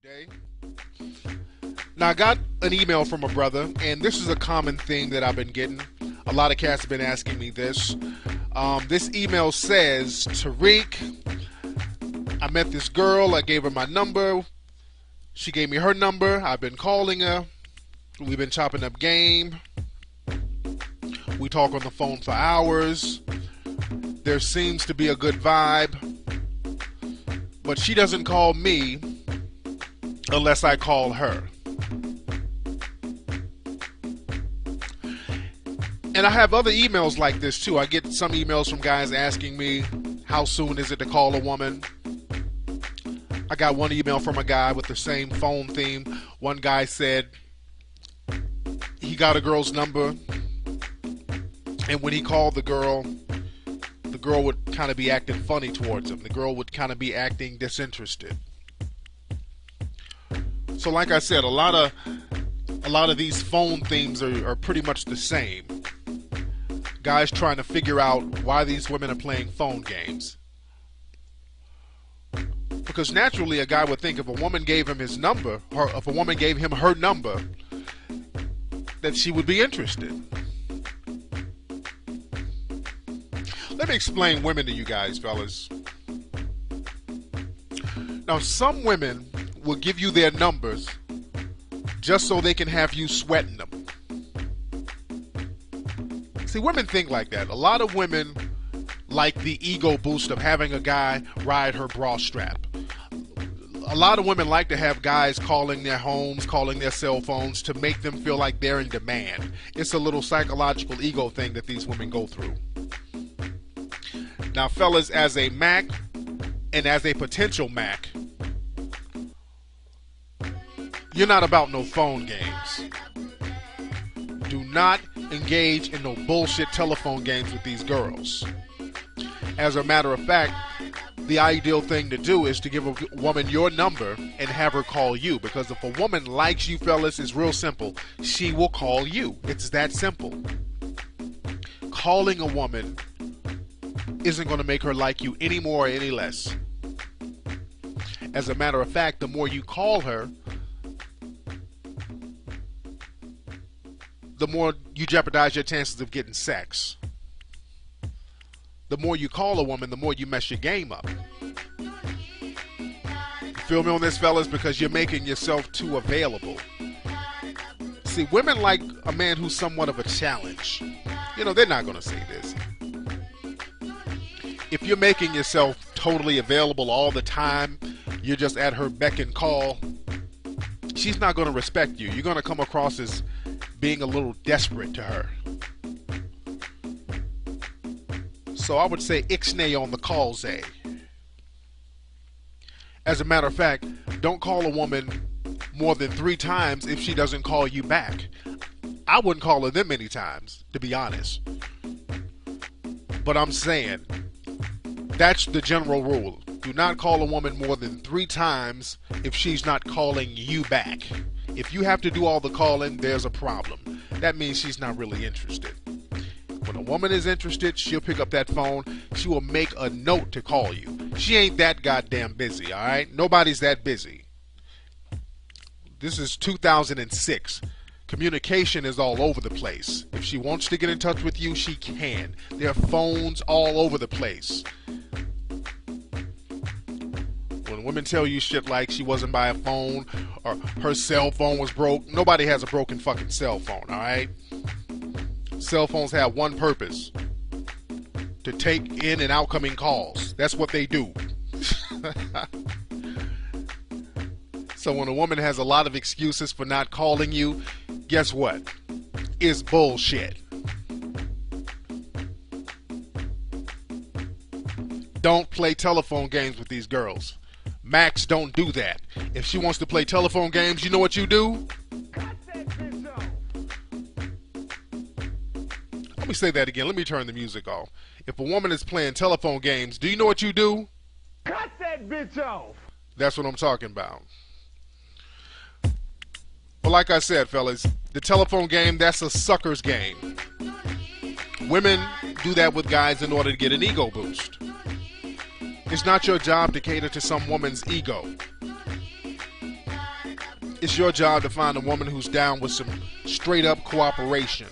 today. Now, I got an email from a brother, and this is a common thing that I've been getting. A lot of cats have been asking me this. This email says, Tariq, I met this girl. I gave her my number. She gave me her number. I've been calling her. We've been chopping up game. We talk on the phone for hours. There seems to be a good vibe. But she doesn't call me unless I call her. And I have other emails like this too. I get some emails from guys asking me, how soon is it to call a woman? I got one email from a guy with the same phone theme. One guy said he got a girl's number, and when he called the girl would kind of be acting funny towards him. The girl would kind of be acting disinterested. So like I said, a lot of these phone themes are pretty much the same. Guys trying to figure out why these women are playing phone games. Because naturally a guy would think if a woman gave him his number, or if a woman gave him her number, that she would be interested. Let me explain women to you guys, fellas. Now, some women will give you their numbers just so they can have you sweating them. See, women think like that. A lot of women like the ego boost of having a guy ride her bra strap. A lot of women like to have guys calling their homes, calling their cell phones to make them feel like they're in demand. It's a little psychological ego thing that these women go through. Now, fellas, as a Mac and as a potential Mac, you're not about no phone games. Do not engage in no bullshit telephone games with these girls. As a matter of fact, the ideal thing to do is to give a woman your number and have her call you. Because if a woman likes you, fellas, it's real simple. She will call you. It's that simple. Calling a woman isn't going to make her like you any more or any less. As a matter of fact, the more you call her, the more you jeopardize your chances of getting sex. The more you call a woman, the more you mess your game up. You feel me on this, fellas? Because you're making yourself too available. See, women like a man who's somewhat of a challenge. You know, they're not going to say this. If you're making yourself totally available all the time, you're just at her beck and call, she's not going to respect you. You're going to come across as being a little desperate to her. So I would say ixnay on the calls, eh? As a matter of fact, don't call a woman more than 3 times if she doesn't call you back. I wouldn't call her that many times, to be honest. But I'm saying, that's the general rule. Do not call a woman more than 3 times if she's not calling you back. If you have to do all the calling, there's a problem. That means she's not really interested. When a woman is interested, she'll pick up that phone. She will make a note to call you. She ain't that goddamn busy, all right? Nobody's that busy. This is 2006. Communication is all over the place. If she wants to get in touch with you, she can. There are phones all over the place. When women tell you shit like she wasn't by a phone or her cell phone was broke, nobody has a broken fucking cell phone, all right? Cell phones have one purpose: to take in and outgoing calls. That's what they do. So when a woman has a lot of excuses for not calling you, guess what? It's bullshit. Don't play telephone games with these girls. Max, don't do that. If she wants to play telephone games, you know what you do? Let me say that again. Let me turn the music off. If a woman is playing telephone games, do you know what you do? Cut that bitch off. That's what I'm talking about. But like I said, fellas, the telephone game, that's a sucker's game. Women do that with guys in order to get an ego boost. It's not your job to cater to some woman's ego. It's your job to find a woman who's down with some straight up cooperation.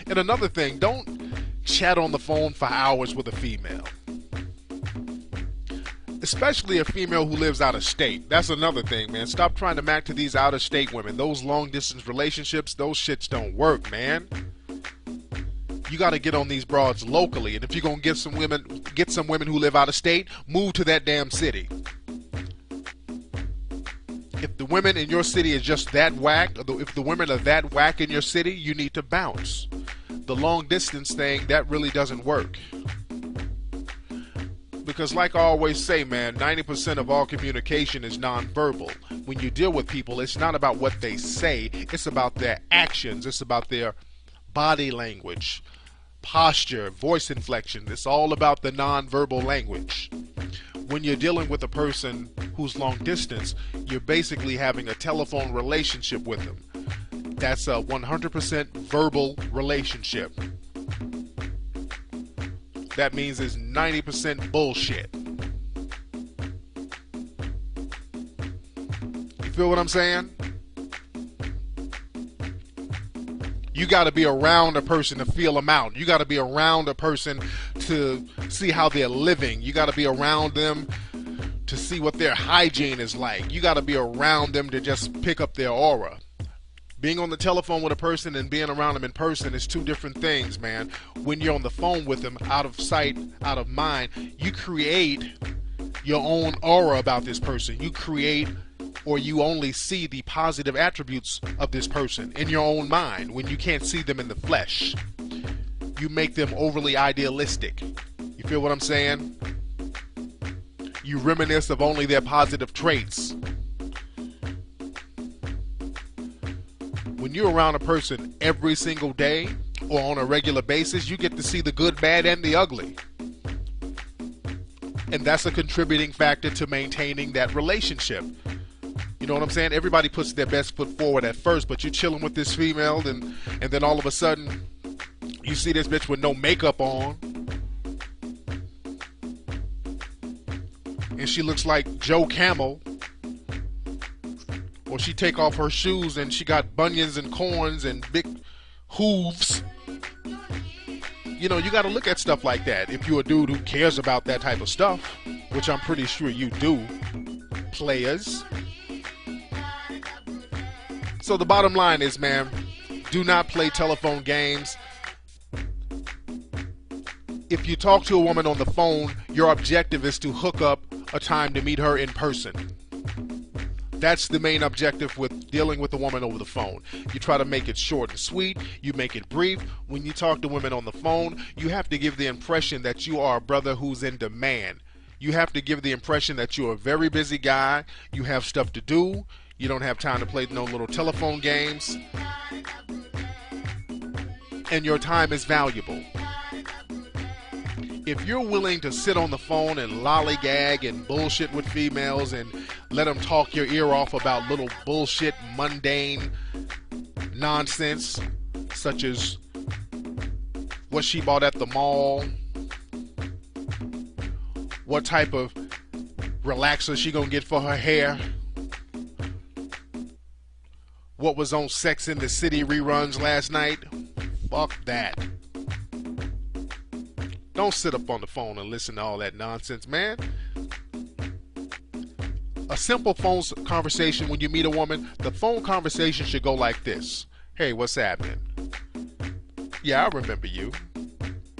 And another thing, don't chat on the phone for hours with a female. Especially a female who lives out of state. That's another thing, man. Stop trying to match to these out of state women. Those long distance relationships, those shits don't work, man. You got to get on these broads locally. And if you're going to get some women who live out of state, move to that damn city. If the women in your city is just that whack, or if the women are that whack in your city, you need to bounce. The long distance thing, that really doesn't work. Because like I always say, man, 90% of all communication is nonverbal. When you deal with people, it's not about what they say, it's about their actions, it's about their body language, posture, voice inflection. It's all about the nonverbal language. When you're dealing with a person who's long distance, you're basically having a telephone relationship with them. That's a 100% verbal relationship. That means it's 90% bullshit. You feel what I'm saying? You got to be around a person to feel them out. You got to be around a person to see how they're living. You got to be around them to see what their hygiene is like. You got to be around them to just pick up their aura. Being on the telephone with a person and being around them in person is two different things, man. When you're on the phone with them, out of sight, out of mind, you create your own aura about this person. You create, or you only see the positive attributes of this person in your own mind when you can't see them in the flesh. You make them overly idealistic. You feel what I'm saying? You reminisce of only their positive traits. When you're around a person every single day or on a regular basis, you get to see the good, bad, and the ugly. And that's a contributing factor to maintaining that relationship. You know what I'm saying? Everybody puts their best foot forward at first, but you're chilling with this female, and then all of a sudden, you see this bitch with no makeup on. And she looks like Joe Camel. Or she take off her shoes and she got bunions and corns and big hooves. You know, you got to look at stuff like that. If you're a dude who cares about that type of stuff, which I'm pretty sure you do, players. So the bottom line is, man, do not play telephone games. If you talk to a woman on the phone, your objective is to hook up a time to meet her in person. That's the main objective with dealing with a woman over the phone. You try to make it short and sweet. You make it brief. When you talk to women on the phone, you have to give the impression that you are a brother who's in demand. You have to give the impression that you're a very busy guy. You have stuff to do. You don't have time to play no little telephone games. And your time is valuable. If you're willing to sit on the phone and lollygag and bullshit with females and let them talk your ear off about little bullshit, mundane nonsense, such as what she bought at the mall, what type of relaxer she gonna get for her hair, what was on Sex in the City reruns last night, fuck that. Don't sit up on the phone and listen to all that nonsense, man. A simple phone conversation when you meet a woman, the phone conversation should go like this. Hey, what's happening? Yeah, I remember you.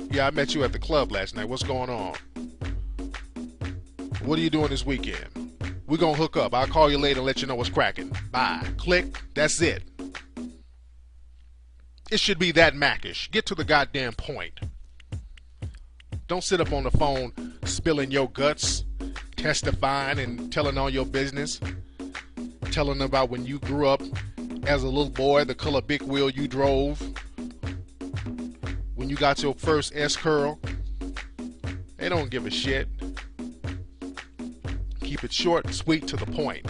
Yeah, I met you at the club last night. What's going on? What are you doing this weekend? We're going to hook up. I'll call you later and let you know what's cracking. Bye. Click. That's it. It should be that Mac-ish. Get to the goddamn point. Don't sit up on the phone spilling your guts, testifying and telling all your business. Telling about when you grew up as a little boy, the color big wheel you drove. When you got your first S-curl. They don't give a shit. Keep it short and sweet to the point.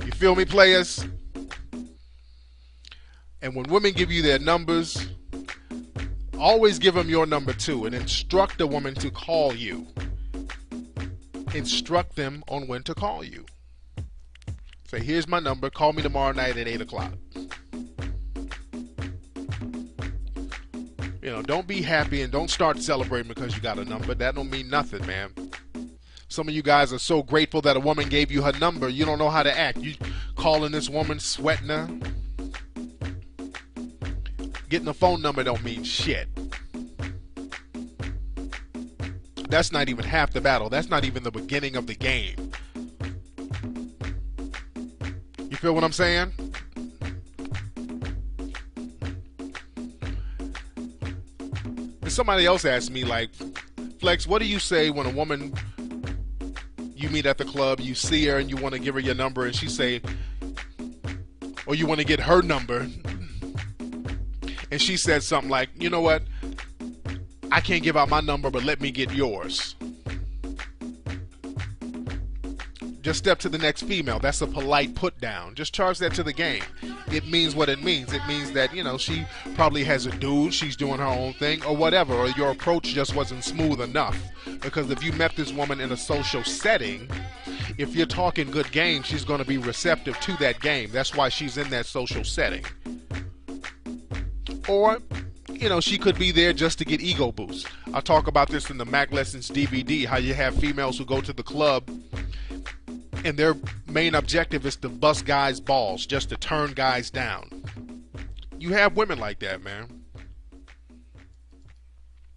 You feel me, players? And when women give you their numbers, Always give them your number too and instruct the woman to call you. Instruct them on when to call you. Say, here's my number. Call me tomorrow night at 8 o'clock. You know, don't be happy and don't start celebrating because you got a number. That don't mean nothing, man. Some of you guys are so grateful that a woman gave you her number, you don't know how to act. You calling this woman, sweating her. Getting a phone number don't mean shit. That's not even half the battle. That's not even the beginning of the game. You feel what I'm saying? And somebody else asked me, like, Flex, what do you say when a woman, you meet at the club, you see her and you want to give her your number and she say, or you want to get her number, and she said something like, you know what, I can't give out my number, but let me get yours. Just step to the next female. That's a polite put down. Just charge that to the game. It means what it means. It means that, you know, she probably has a dude, she's doing her own thing, or whatever, or your approach just wasn't smooth enough. Because if you met this woman in a social setting, if you're talking good game, she's going to be receptive to that game. That's why she's in that social setting. Or, you know, she could be there just to get ego boost. I talk about this in the Mac Lessons DVD, how you have females who go to the club and their main objective is to bust guys' balls, just to turn guys down. You have women like that, man.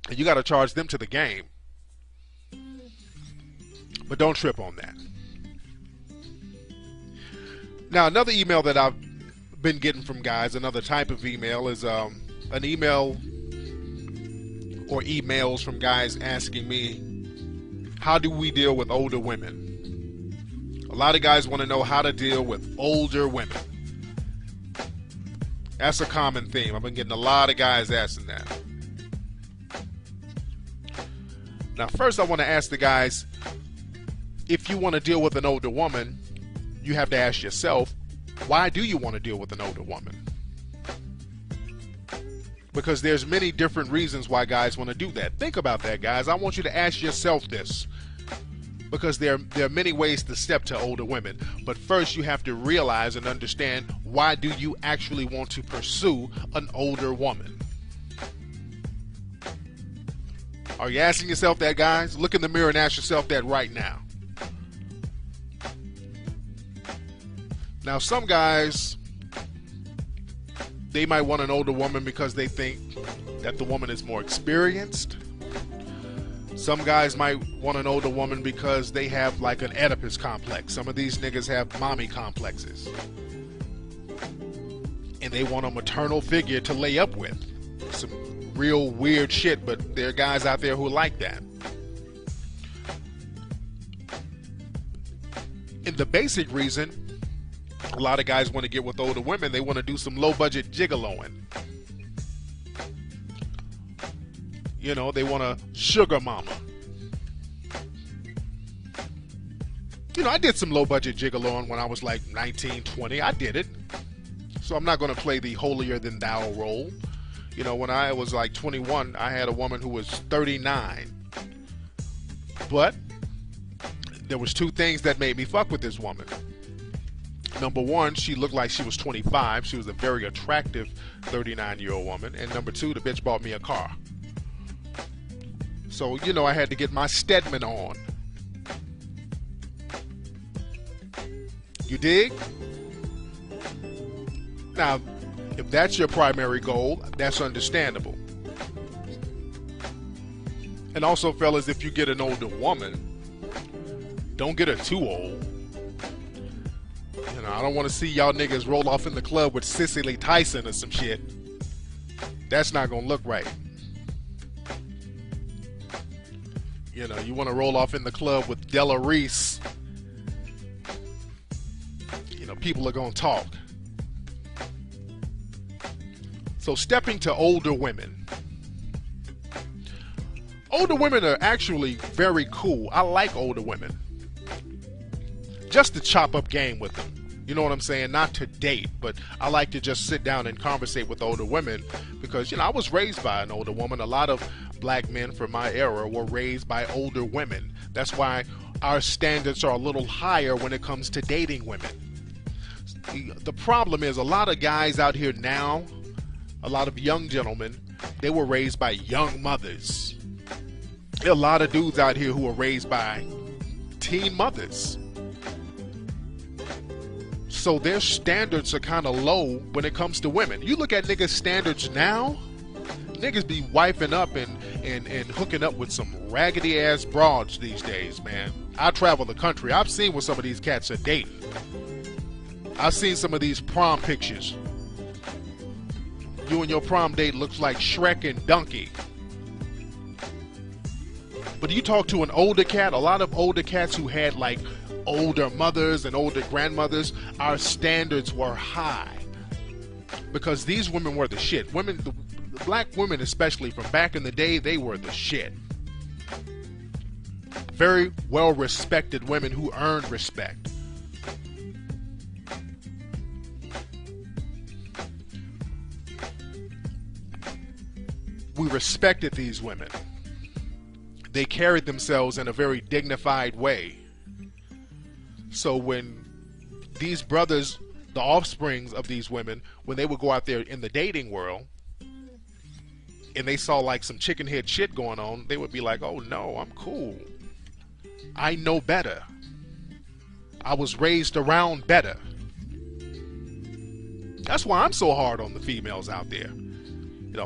And you got to charge them to the game. But don't trip on that. Now, another email that I've been getting from guys, another type of email, is an email or emails from guys asking me, how do we deal with older women? A lot of guys want to know how to deal with older women. That's a common theme. I've been getting a lot of guys asking that. Now, first I want to ask the guys, if you want to deal with an older woman, you have to ask yourself, why do you want to deal with an older woman? Because there's many different reasons why guys want to do that. Think about that, guys. I want you to ask yourself this. Because there are many ways to step to older women. But first you have to realize and understand, why do you actually want to pursue an older woman? Are you asking yourself that, guys? Look in the mirror and ask yourself that right now. Now, some guys, they might want an older woman because they think that the woman is more experienced. Some guys might want an older woman because they have like an Oedipus complex. Some of these niggas have mommy complexes. And they want a maternal figure to lay up with. Some real weird shit, but there are guys out there who like that. And the basic reason a lot of guys want to get with older women, they want to do some low-budget gigoloing. You know, they want a sugar mama. You know, I did some low-budget gigoloing when I was like 19, 20. I did it. So I'm not going to play the holier-than-thou role. You know, when I was like 21, I had a woman who was 39. But there was two things that made me fuck with this woman. Number one, she looked like she was 25. She was a very attractive 39-year-old woman. And number two, the bitch bought me a car. So, you know, I had to get my Stedman on. You dig? Now, if that's your primary goal, that's understandable. And also, fellas, if you get an older woman, don't get her too old. You know, I don't want to see y'all niggas roll off in the club with Cicely Tyson or some shit. That's not going to look right. You know, you want to roll off in the club with Della Reese. You know, people are going to talk. So stepping to older women. Older women are actually very cool. I like older women. Just to chop up game with them. You know what I'm saying? Not to date, but I like to just sit down and conversate with older women because, I was raised by an older woman. A lot of black men from my era were raised by older women. That's why our standards are a little higher when it comes to dating women. The problem is a lot of guys out here now, a lot of young gentlemen, they were raised by young mothers. There are a lot of dudes out here who were raised by teen mothers. So their standards are kind of low when it comes to women. You look at niggas' standards now, niggas be wifing up and hooking up with some raggedy ass broads these days, man. I travel the country. I've seen what some of these cats are dating. I've seen some of these prom pictures. You and your prom date looks like Shrek and Donkey. But you talk to an older cat, a lot of older cats who had like older mothers and older grandmothers, our standards were high. Because these women were the shit. Women, the black women especially from back in the day, they were the shit. Very well respected women who earned respect. We respected these women. They carried themselves in a very dignified way. So when these brothers, the offsprings of these women, when they would go out there in the dating world and they saw like some chicken head shit going on, they would be like, oh no, I'm cool. I know better. I was raised around better. That's why I'm so hard on the females out there.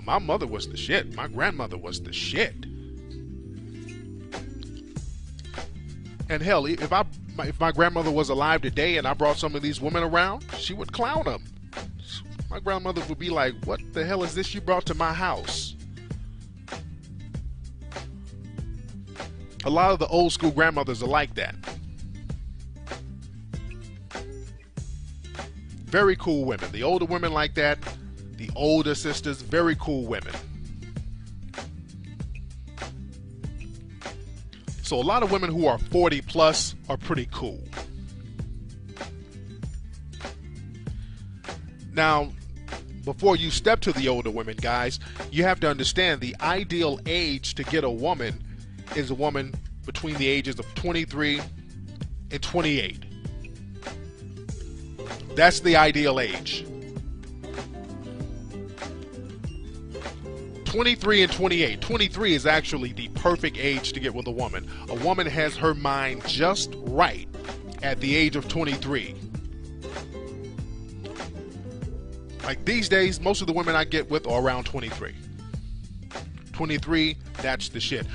My mother was the shit. My grandmother was the shit. And hell, if my grandmother was alive today and I brought some of these women around, she would clown them. My grandmother would be like, what the hell is this you brought to my house? A lot of the old school grandmothers are like that. Very cool women. The older women like that. The older sisters, very cool women. So a lot of women who are 40 plus are pretty cool. Now, before you step to the older women, guys, you have to understand the ideal age to get a woman is a woman between the ages of 23 and 28. That's the ideal age. 23 and 28. 23 is actually the perfect age to get with a woman. A woman has her mind just right at the age of 23. Like these days, most of the women I get with are around 23. 23, that's the shit.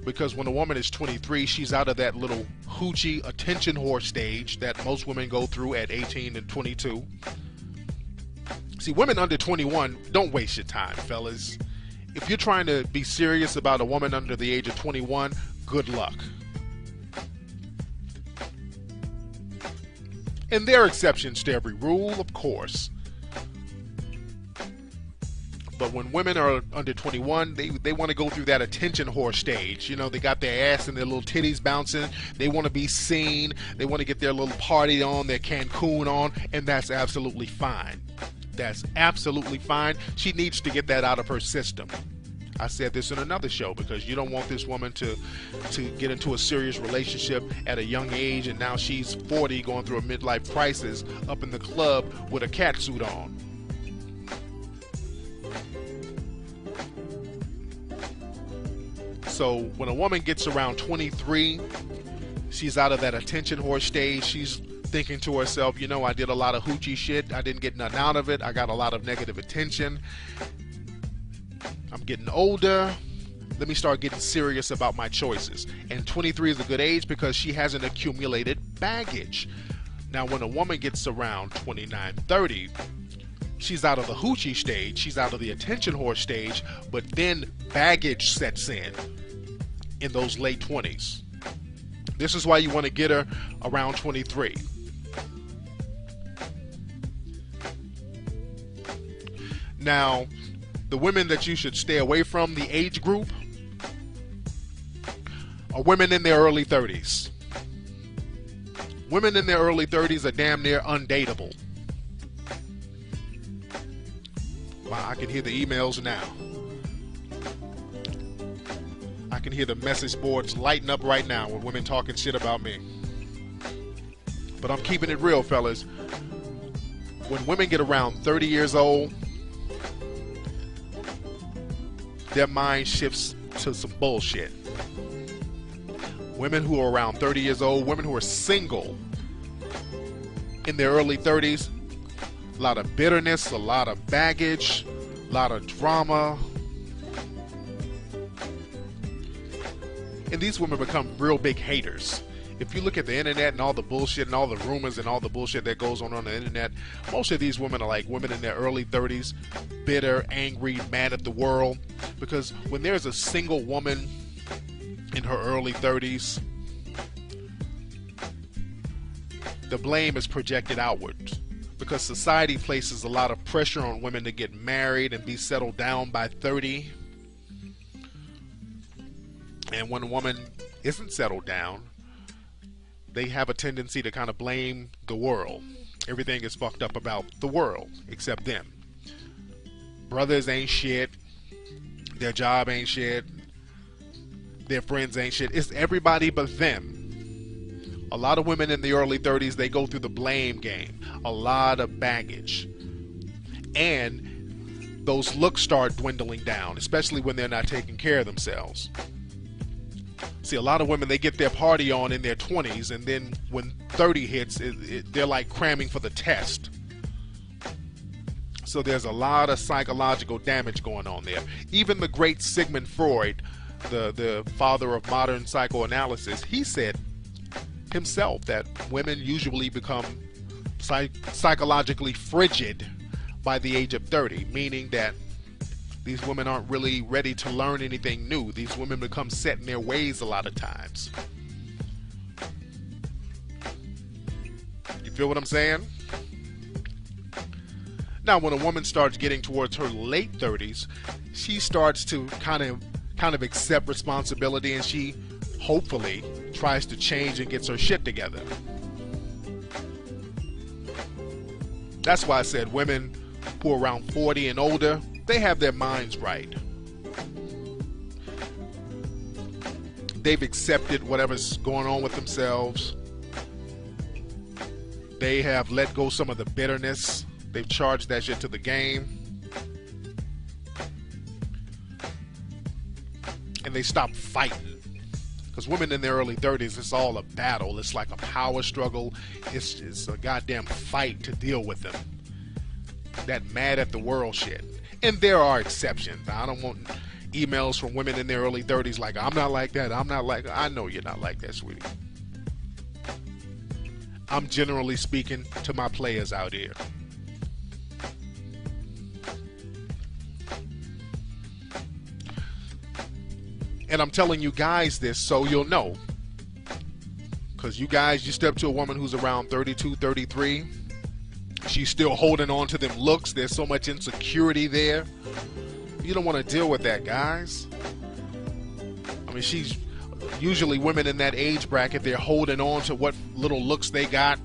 Because when a woman is 23, she's out of that little hoochie attention whore stage that most women go through at 18 and 22. See, women under 21, don't waste your time, fellas. If you're trying to be serious about a woman under the age of 21, good luck. And there are exceptions to every rule, of course. But when women are under 21, they want to go through that attention whore stage. They got their ass and their little titties bouncing. They want to be seen. They want to get their little party on, their Cancun on, and that's absolutely fine. That's absolutely fine. She needs to get that out of her system. I said this in another show because you don't want this woman to get into a serious relationship at a young age and now she's 40 going through a midlife crisis up in the club with a cat suit on. So when a woman gets around 23, she's out of that attention whore stage. She's thinking to herself, I did a lot of hoochie shit. I didn't get nothing out of it. I got a lot of negative attention. I'm getting older. Let me start getting serious about my choices. And 23 is a good age because she hasn't accumulated baggage. Now, when a woman gets around 29, 30, she's out of the hoochie stage. She's out of the attention whore stage. But then baggage sets in those late 20s. This is why you want to get her around 23. Now, the women that you should stay away from, the age group, are women in their early 30s. Women in their early 30s are damn near undateable. Wow, I can hear the emails now. I can hear the message boards lighting up right now with women talking shit about me. But I'm keeping it real, fellas. When women get around 30 years old, their mind shifts to some bullshit. Women who are around 30 years old, women who are single in their early 30s, a lot of bitterness, a lot of baggage, a lot of drama. And these women become real big haters. If you look at the internet and all the bullshit and all the rumors and all the bullshit that goes on the internet, most of these women are like women in their early 30s, bitter, angry, mad at the world. Because when there's a single woman in her early 30s, the blame is projected outward. Because society places a lot of pressure on women to get married and be settled down by 30. And when a woman isn't settled down, they have a tendency to kind of blame the world. Everything is fucked up about the world except them. Brothers ain't shit. Their job ain't shit. Their friends ain't shit. It's everybody but them. A lot of women in the early 30s, they go through the blame game. A lot of baggage. And those looks start dwindling down, especially when they're not taking care of themselves. See, a lot of women, they get their party on in their 20s, and then when 30 hits, they're like cramming for the test. So there's a lot of psychological damage going on there. Even the great Sigmund Freud, the father of modern psychoanalysis, he said himself that women usually become psychologically frigid by the age of 30, meaning that these women aren't really ready to learn anything new. These women become set in their ways a lot of times. You feel what I'm saying? Now, when a woman starts getting towards her late 30s, she starts to kind of accept responsibility, and she hopefully tries to change and gets her shit together. That's why I said women who are around 40 and older, they have their minds right. They've accepted whatever's going on with themselves. They have let go some of the bitterness. They've charged that shit to the game. And they stop fighting. Because women in their early 30s, it's all a battle. It's like a power struggle. It's a goddamn fight to deal with them. That mad at the world shit. And there are exceptions. I don't want emails from women in their early 30s like, I'm not like that. I'm not like that. I know you're not like that, sweetie. I'm generally speaking to my players out here. And I'm telling you guys this so you'll know. Because you guys, you step to a woman who's around 32, 33. She's still holding on to them looks. There's so much insecurity there. You don't want to deal with that, guys. I mean, she's usually women in that age bracket. They're holding on to what little looks they got.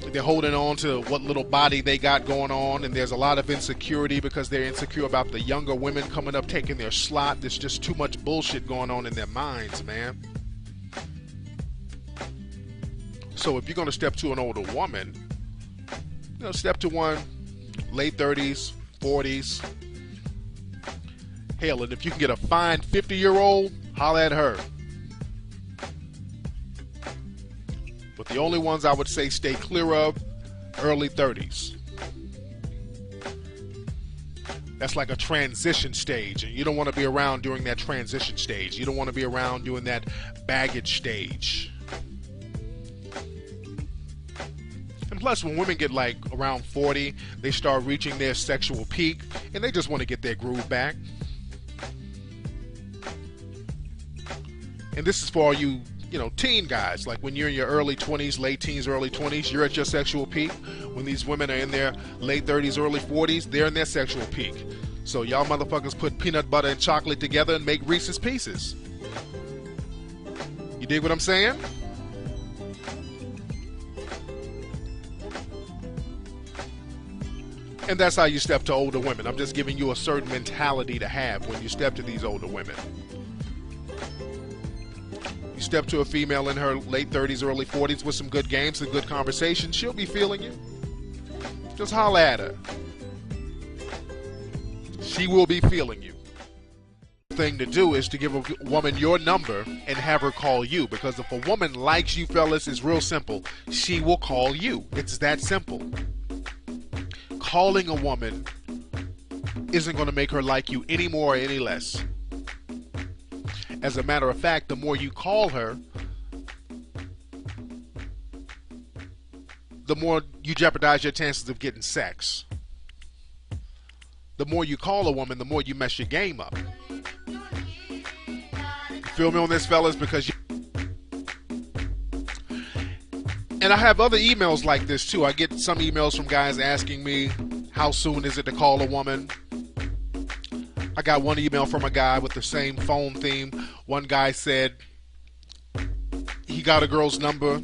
They're holding on to what little body they got going on. And there's a lot of insecurity because they're insecure about the younger women coming up taking their slot. There's just too much bullshit going on in their minds, man. So if you're going to step to an older woman, you know, step to one late 30s, 40s. Hell, and if you can get a fine 50-year-old, holla at her. But the only ones I would say stay clear of, early 30s. That's like a transition stage, and you don't want to be around during that transition stage. You don't want to be around during that baggage stage. And plus, when women get like around 40, they start reaching their sexual peak, and they just want to get their groove back. And this is for all you know, teen guys. Like when you're in your early 20s, late teens, early 20s, you're at your sexual peak. When these women are in their late 30s, early 40s, they're in their sexual peak. So y'all motherfuckers put peanut butter and chocolate together and make Reese's Pieces. You dig what I'm saying? And that's how you step to older women. I'm just giving you a certain mentality to have when you step to these older women. You step to a female in her late 30s, early 40s with some good games and good conversation, she'll be feeling you. Just holler at her. She will be feeling you. The thing to do is to give a woman your number and have her call you, because if a woman likes you, fellas, it's real simple. She will call you. It's that simple. Calling a woman isn't going to make her like you any more or any less. As a matter of fact, the more you call her, the more you jeopardize your chances of getting sex. The more you call a woman, the more you mess your game up. You feel me on this, fellas? Because and I have other emails like this too. I get some emails from guys asking me, how soon is it to call a woman? I got one email from a guy with the same phone theme. One guy said he got a girl's number,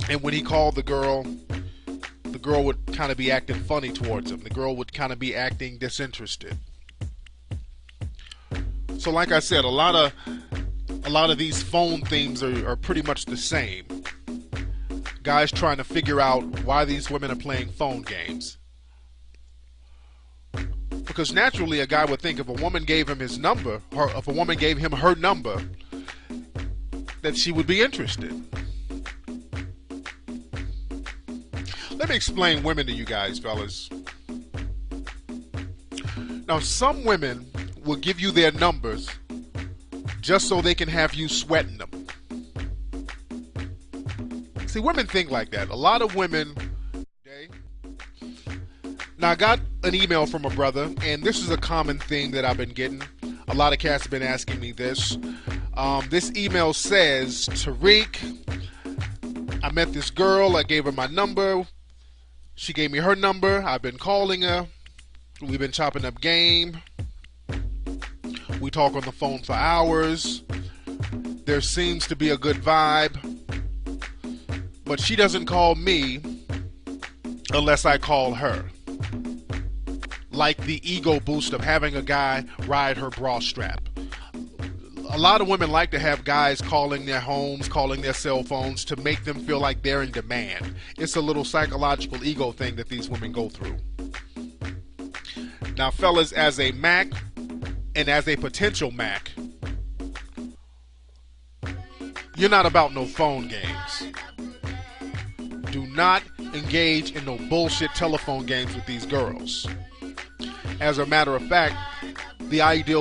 and when he called the girl would kind of be acting funny towards him. The girl would kind of be acting disinterested. So like I said, a lot of these phone themes are pretty much the same. Guys trying to figure out why these women are playing phone games. Because naturally a guy would think if a woman gave him his number, or if a woman gave him her number, that she would be interested. Let me explain women to you guys, fellas. Now, some women will give you their numbers just so they can have you sweating them. See, women think like that. A lot of women. Now, I got an email from a brother, and this is a common thing that I've been getting. A lot of cats have been asking me this. This email says, Tariq, I met this girl. I gave her my number. She gave me her number. I've been calling her. We've been chopping up game. We talk on the phone for hours. There seems to be a good vibe. But she doesn't call me unless I call her. Like the ego boost of having a guy ride her bra strap. A lot of women like to have guys calling their homes, calling their cell phones to make them feel like they're in demand. It's a little psychological ego thing that these women go through. Now, fellas, as a Mac and as a potential Mac, you're not about no phone games. Do not engage in no bullshit telephone games with these girls. As a matter of fact, the ideal